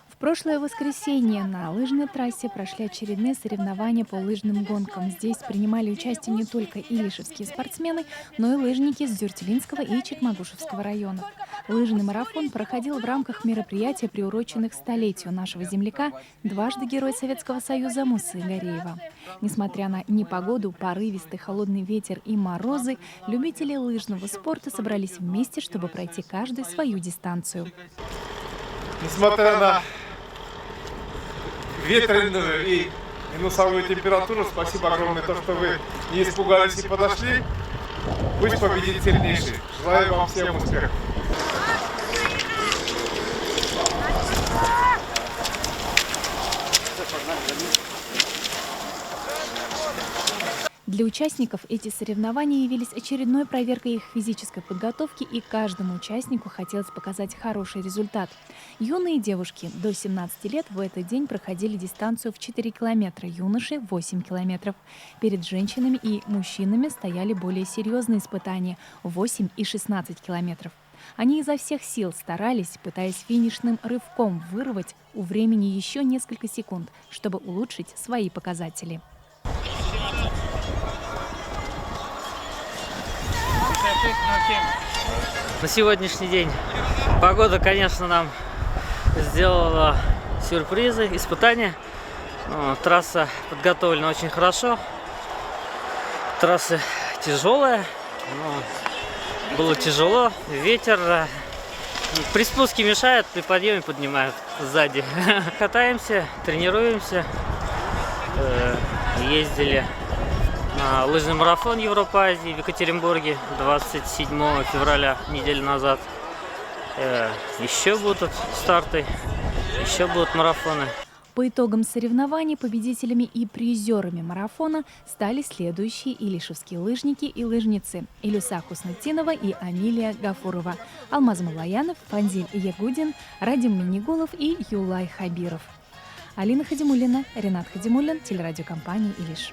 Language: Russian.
В прошлое воскресенье на лыжной трассе прошли очередные соревнования по лыжным гонкам. Здесь принимали участие не только илишевские спортсмены, но и лыжники из Дюртюлинского и Чекмагушевского районов. Лыжный марафон проходил в рамках мероприятия, приуроченных столетию нашего земляка, дважды Герой Советского Союза Мусы Гареева. Несмотря на непогоду, порывистый холодный ветер и морозы, любители лыжного спорта собрались вместе, чтобы пройти каждый свою дистанцию. Несмотря на ветреную и минусовую температуру, спасибо огромное, то, что вы не испугались и подошли. Пусть победит сильнейший. Желаю вам всем успехов. Для участников эти соревнования явились очередной проверкой их физической подготовки, и каждому участнику хотелось показать хороший результат. Юные девушки до 17 лет в этот день проходили дистанцию в 4 километра, юноши – 8 километров. Перед женщинами и мужчинами стояли более серьезные испытания – 8 и 16 километров. Они изо всех сил старались, пытаясь финишным рывком вырвать у времени еще несколько секунд, чтобы улучшить свои показатели. На сегодняшний день погода, конечно, нам сделала сюрпризы, испытания. Трасса подготовлена очень хорошо. Трасса тяжелая. Было тяжело. Ветер при спуске мешает, при подъеме поднимает сзади. Катаемся, тренируемся. Ездили на лыжный марафон Европа-Азии в Екатеринбурге 27 февраля, неделю назад. Еще будут старты, еще будут марафоны. По итогам соревнований победителями и призерами марафона стали следующие илишевские лыжники и лыжницы: Илюса Хуснутдинова и Амилия Гафурова, Алмаз Малаянов, Фанзиль Ягудин, Радим Минигулов и Юлай Хабиров. Алина Хадимуллина, Ренат Хадимуллин, телерадиокомпания «Илиш».